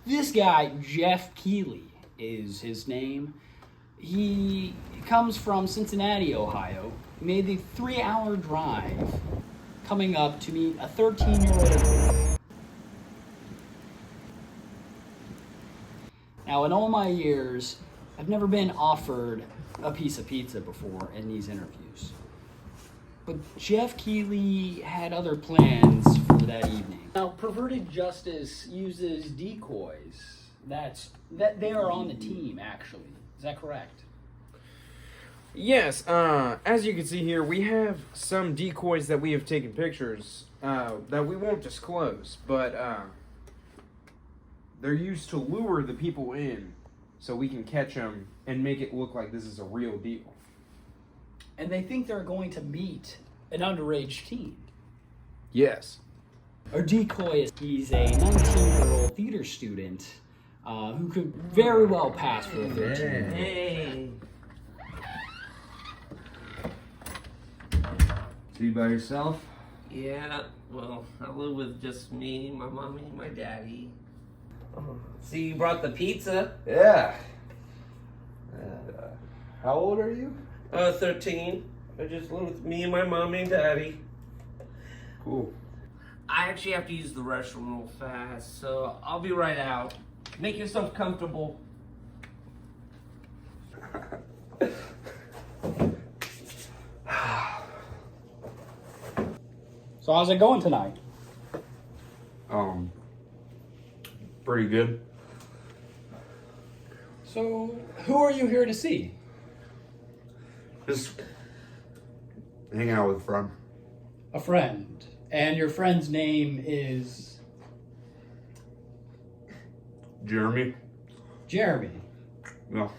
This guy, Jeff Keeley, is his name. He comes from Cincinnati, Ohio. He made the 3-hour drive coming up to meet a 13-year-old. Now, in all my years, I've never been offered a piece of pizza before in these interviews. But Jeff Keeley had other plans for that evening. Now, Perverted Justice uses decoys. That they are on the team, actually. Is that correct? Yes, as you can see here, we have some decoys that we have taken pictures that we won't disclose, but they're used to lure the people in so we can catch them and make it look like this is a real deal. And they think they're going to meet an underage teen. Yes. Our decoy he's a 19-year-old theater student who could very well pass for a 13-year-old. Hey. So you by yourself? Yeah, well, I live with just me, my mommy, and my daddy. Oh, see, you brought the pizza. Yeah. How old are you? 13. I just live with me and my mommy and daddy. Cool. I actually have to use the restroom real fast, so I'll be right out. Make yourself comfortable. So how's it going tonight? Pretty good. So who are you here to see? Just hanging out with a friend. A friend. And your friend's name is Jeremy. Jeremy. No.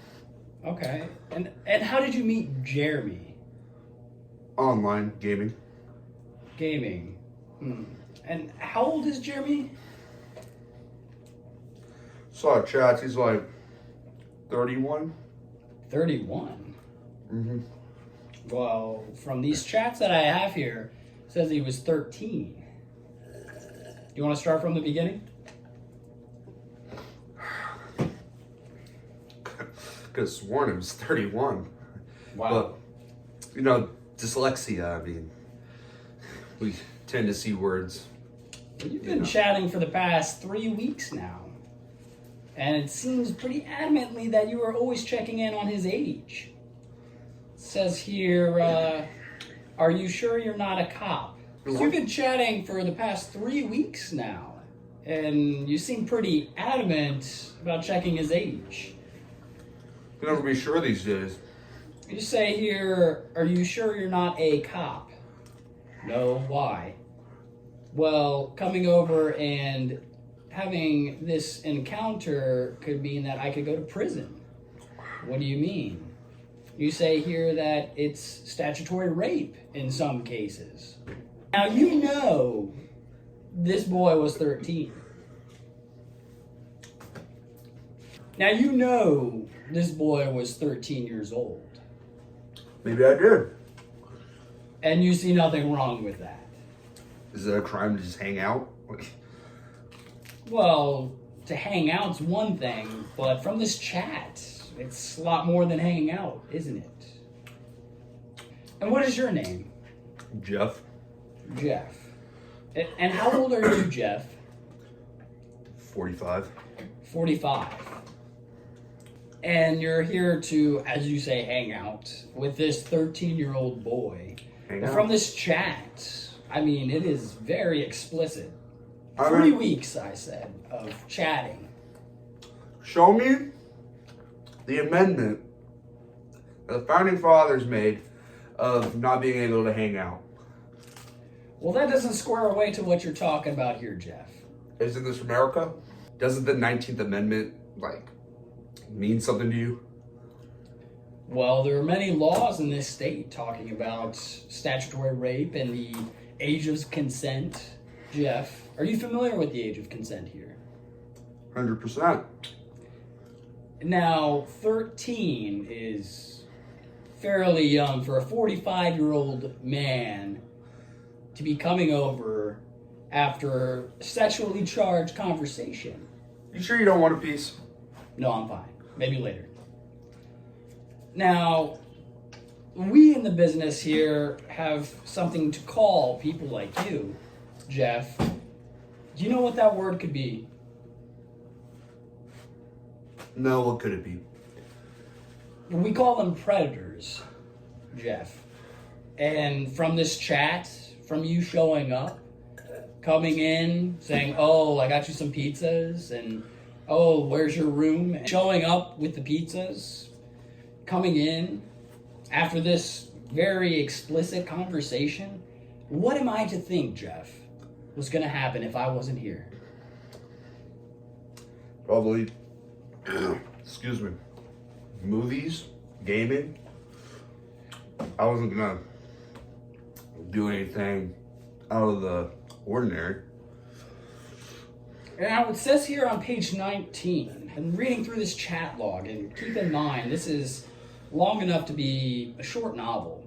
Okay. And how did you meet Jeremy? Online gaming. Gaming. And how old is Jeremy? Saw chats. He's like 31. 31. Mm-hmm. Well, from these chats that I have here, it says he was 13. You want to start from the beginning? Could have sworn it was 31. Wow. But, dyslexia, I mean, we tend to see words. You've been chatting for the past 3 weeks now. And it seems pretty adamantly that you are always checking in on his age. It says here, are you sure you're not a cop? So you've been chatting for the past 3 weeks now. And you seem pretty adamant about checking his age. You can never be sure these days. You say here, are you sure you're not a cop? No, why? Well, coming over and having this encounter could mean that I could go to prison. What do you mean? You say here that it's statutory rape in some cases. Now you know this boy was 13. Now you know this boy was 13 years old. Maybe I did. And you see nothing wrong with that. Is it a crime to just hang out? Well, to hang out's one thing, but from this chat, it's a lot more than hanging out, isn't it? And what is your name? Jeff. Jeff. And how old are you, Jeff? 45. 45. And you're here to, as you say, hang out with this 13-year-old boy. Hang out. From this chat, I mean, it is very explicit. I 3 mean- weeks, I said, of chatting. Show me the amendment that the founding fathers made of not being able to hang out. Well, that doesn't square away to what you're talking about here, Jeff. Isn't this America? Doesn't the 19th Amendment, mean something to you? Well, there are many laws in this state talking about statutory rape and the age of consent. Jeff, are you familiar with the age of consent here? 100%. Now, 13 is fairly young for a 45-year-old man to be coming over after sexually charged conversation. You sure you don't want a piece? No, I'm fine. Maybe later. Now, we in the business here have something to call people like you, Jeff. Do you know what that word could be? No, what could it be? We call them predators, Jeff. And from this chat, from you showing up, coming in, saying, oh, I got you some pizzas, and oh, where's your room? Showing up with the pizzas, coming in after this very explicit conversation. What am I to think, Jeff, was going to happen if I wasn't here? Probably, excuse me, movies, gaming. I wasn't gonna do anything out of the ordinary. Now, it says here on page 19, and reading through this chat log, and keep in mind, this is long enough to be a short novel.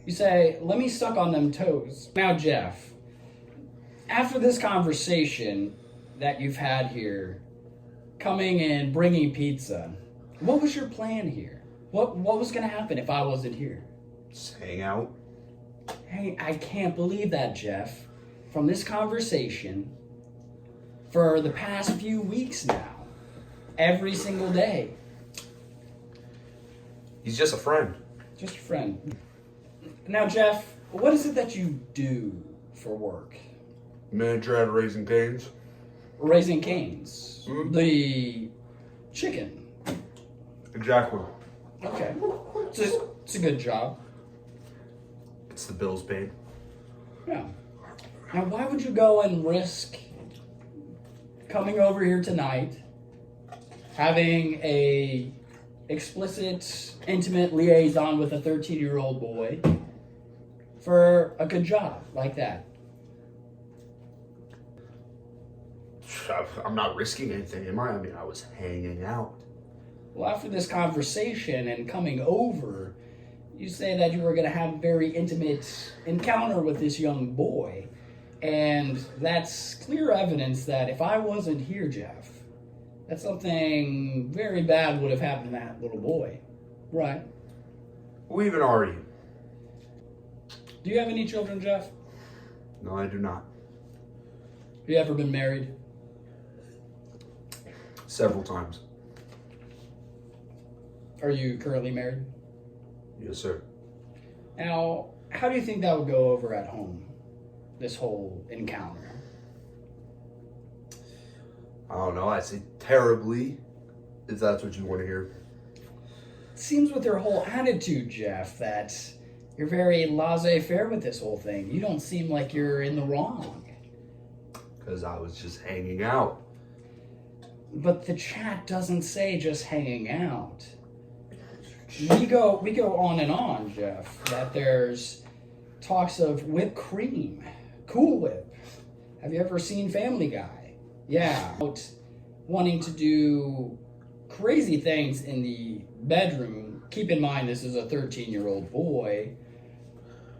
You say, let me suck on them toes. Now, Jeff, after this conversation that you've had here, coming and bringing pizza, what was your plan here? What was going to happen if I wasn't here? Just hang out. Hey, I can't believe that, Jeff. From this conversation, for the past few weeks now, every single day. He's just a friend. Just a friend. Now, Jeff, what is it that you do for work? Manager at Raising Cane's. Raising Cane's. Mhm. The chicken. Exactly. Okay. It's a good job. It's the bills paid. Yeah. Now, why would you go and risk coming over here tonight, having a explicit, intimate liaison with a 13-year-old boy for a good job like that? I'm not risking anything, am I? I mean, I was hanging out. Well, after this conversation and coming over, you say that you were going to have a very intimate encounter with this young boy. And that's clear evidence that if I wasn't here, Jeff, that something very bad would have happened to that little boy. Right. Who even are you? Do you have any children, Jeff? No, I do not. Have you ever been married? Several times. Are you currently married? Yes, sir. Now, how do you think that would go over at home, this whole encounter? I don't know. I say terribly, if that's what you want to hear. It seems with your whole attitude, Jeff, that you're very laissez-faire with this whole thing. You don't seem like you're in the wrong. Because I was just hanging out. But the chat doesn't say just hanging out. We go on and on, Jeff, that there's talks of whipped cream, Cool Whip. Have you ever seen Family Guy? Yeah. Wanting to do crazy things in the bedroom. Keep in mind, this is a 13-year-old boy.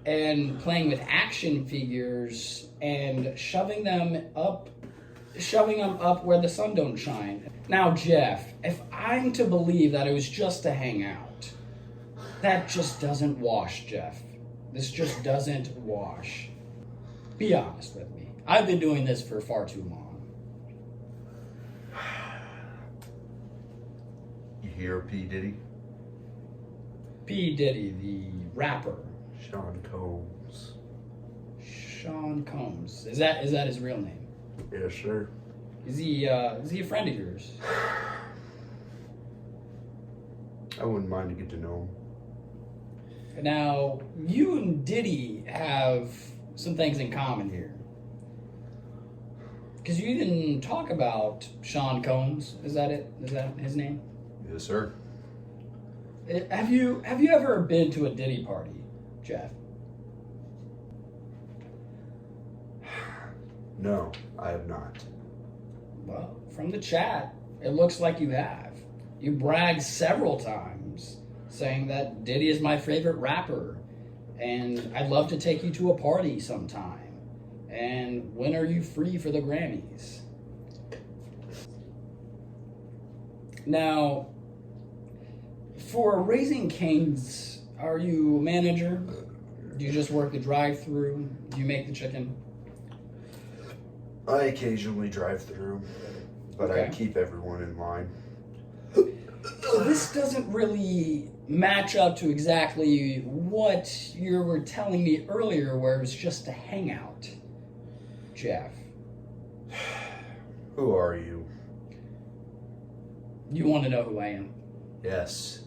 And playing with action figures and shoving them up where the sun don't shine. Now, Jeff, if I'm to believe that it was just to hang out, that just doesn't wash, Jeff. This just doesn't wash. Be honest with me. I've been doing this for far too long. You hear P. Diddy? P. Diddy, the rapper. Sean Combs. Sean Combs. Is that his real name? Yes, sir. Is he a friend of yours? I wouldn't mind to get to know him. Now, you and Diddy have some things in common here. Because you didn't talk about Sean Combs. Is that it? Is that his name? Yes, sir. Have you ever been to a Diddy party, Jeff? No, I have not. Well, from the chat, it looks like you have. You bragged several times saying that Diddy is my favorite rapper, and I'd love to take you to a party sometime. And when are you free for the Grammys? Now, for Raising Cane's, are you a manager? Do you just work the drive-through? Do you make the chicken? I occasionally drive through, but I Okay. keep everyone in line. So this doesn't really match up to exactly what you were telling me earlier, where it was just a hangout, Jeff. Who are you? You want to know who I am? Yes.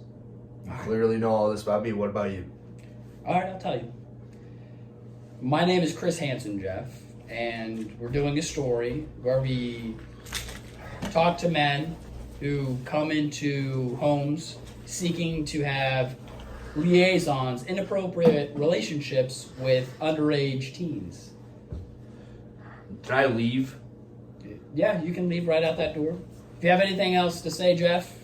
You clearly know all this about me. What about you? All right, I'll tell you. My name is Chris Hansen, Jeff, and we're doing a story where we talk to men who come into homes seeking to have liaisons, inappropriate relationships with underage teens. Can I leave? Yeah, you can leave right out that door. If you have anything else to say, Jeff.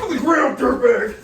On the ground, dirtbag!